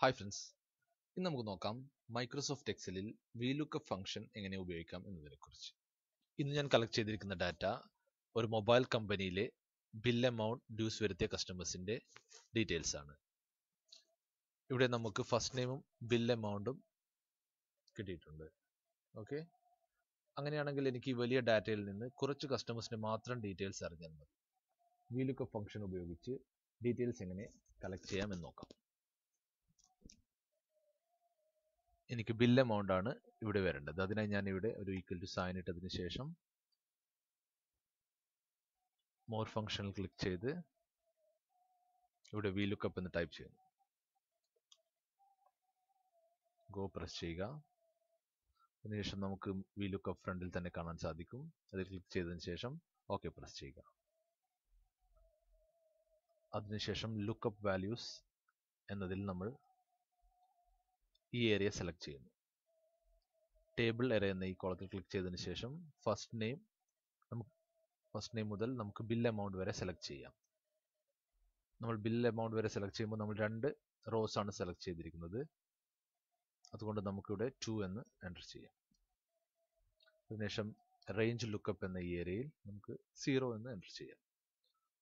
Hi friends, ഇന്ന് നമുക്ക് നോക്കാം മൈക്രോസോഫ്റ്റ് എക്സലിൽ വിലുക്കപ്പ് ഫംഗ്ഷൻ എങ്ങനെ ഉപയോഗിക്കാം എന്നതിനെക്കുറിച്ച്. ഇന്ന് ഞാൻ കളക്ട് ചെയ്തിരിക്കുന്ന ഡാറ്റ ഒരു മൊബൈൽ കമ്പനിയിലെ ബിൽ എമൗണ്ട് ഡ്യൂസ് വരുത്തിയ കസ്റ്റമേഴ്സിന്റെ ഡീറ്റെയിൽസ് ആണ്. ഇവിടെ നമുക്ക് ഫസ്റ്റ് നെയിമും ബിൽ എമൗണ്ടും കിട്ടിയിട്ടുണ്ട്. ഓക്കെ, അങ്ങനെയാണെങ്കിൽ എനിക്ക് ഈ വലിയ ഡാറ്റയിൽ നിന്ന് കുറച്ച് കസ്റ്റമേഴ്സിന്റെ മാത്രം ഡീറ്റെയിൽസ് അറിഞ്ഞാൽ മതി. വിലുക്കപ്പ് ഫംഗ്ഷൻ ഉപയോഗിച്ച് ഡീറ്റെയിൽസ് എങ്ങനെ കളക്ട് ചെയ്യാം എന്ന് നോക്കാം. എനിക്ക് ബിൽ എമൗണ്ട് ആണ് ഇവിടെ വരേണ്ടത്. അതിനായി ഞാൻ ഇവിടെ ഒരു ഈക്വൽ ടു സൈൻ ഇട്ടതിന് ശേഷം മോർ ഫംഗ്ഷനിൽ ക്ലിക്ക് ചെയ്ത് ഇവിടെ വിലുക്കപ്പ് എന്ന് ടൈപ്പ് ചെയ്യുന്നു. ഗോ പ്രസ് ചെയ്യുക. അതിനുശേഷം നമുക്ക് വിലുക്കപ്പ് ഫ്രണ്ടിൽ തന്നെ കാണാൻ സാധിക്കും. അതിൽ ക്ലിക്ക് ചെയ്തതിന് ശേഷം ഓക്കെ പ്രസ് ചെയ്യുക. അതിനുശേഷം ലുക്കപ്പ് വാല്യൂസ് എന്നതിൽ നമ്മൾ ഈ ഏരിയ സെലക്ട് ചെയ്യുന്നു. ടേബിൾ എറേ എന്ന ഈ കോളത്തിൽ ക്ലിക്ക് ചെയ്തതിന് ശേഷം ഫസ്റ്റ് നെയിം മുതൽ നമുക്ക് ബിൽ എമൗണ്ട് വരെ സെലക്ട് ചെയ്യാം. നമ്മൾ ബിൽ എമൗണ്ട് വരെ സെലക്ട് ചെയ്യുമ്പോൾ നമ്മൾ 2 റോസ് ആണ് സെലക്ട് ചെയ്തിരിക്കുന്നത്. അതുകൊണ്ട് നമുക്കിവിടെ 2 എന്ന് എൻ്റർ ചെയ്യാം. അതിനുശേഷം റേഞ്ച് ലുക്കപ്പ് എന്ന ഈ ഏരിയയിൽ നമുക്ക് 0 എന്ന് എൻ്റർ ചെയ്യാം.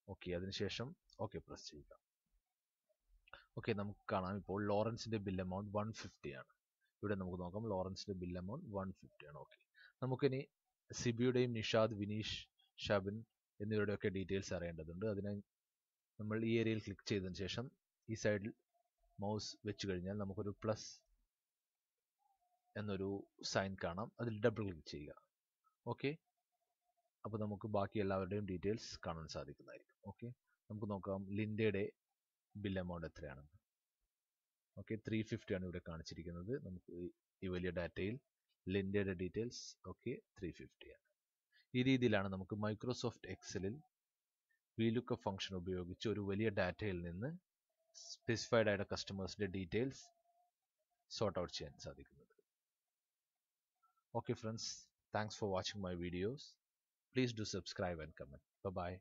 ഓക്കെ, അതിനുശേഷം ഓക്കെ പ്രസ് ചെയ്യുക. ഓക്കെ, നമുക്ക് കാണാം ഇപ്പോൾ ലോറൻസിന്റെ ബിൽ എമൗണ്ട് 150 ആണ്. ഇവിടെ നമുക്ക് നോക്കാം, ലോറൻസിന്റെ ബിൽ എമൗണ്ട് 150 ആണ്. ഓക്കെ, നമുക്കിനി സിബിയുടെയും നിഷാദ്, വിനീഷ്, ഷബിൻ എന്നിവരുടെയൊക്കെ ഡീറ്റെയിൽസ് അറിയേണ്ടതുണ്ട്. അതിനായി നമ്മൾ ഈ ഏരിയയിൽ ക്ലിക്ക് ചെയ്തതിന് ശേഷം ഈ സൈഡിൽ മൗസ് വെച്ച് കഴിഞ്ഞാൽ നമുക്കൊരു പ്ലസ് എന്നൊരു സൈൻ കാണാം. അതിൽ ഡബിൾ ക്ലിക്ക് ചെയ്യുക. ഓക്കെ, അപ്പോൾ നമുക്ക് ബാക്കി എല്ലാവരുടെയും ഡീറ്റെയിൽസ് കാണാൻ സാധിക്കുന്നതായിരിക്കും. ഓക്കെ, നമുക്ക് നോക്കാം ലിൻഡയുടെ ബിൽ എമൗണ്ട് എത്രയാണെന്ന്. ഓക്കെ, 350 ആണ് ഇവിടെ കാണിച്ചിരിക്കുന്നത്. നമുക്ക് ഈ വലിയ ഡാറ്റയിൽ ലിൻഡയുടെ ഡീറ്റെയിൽസ് ഓക്കെ 350 ആണ്. ഈ രീതിയിലാണ് നമുക്ക് മൈക്രോസോഫ്റ്റ് എക്സലിൽ വിലുക്കപ്പ് ഫംഗ്ഷൻ ഉപയോഗിച്ച് ഒരു വലിയ ഡാറ്റയിൽ നിന്ന് സ്പെസിഫൈഡ് ആയ കസ്റ്റമേഴ്സിന്റെ ഡീറ്റെയിൽസ് സോർട്ട് ഔട്ട് ചെയ്യാൻ സാധിക്കുന്നത്. Okay friends, thanks for watching my videos. Please do subscribe and comment. Bye bye.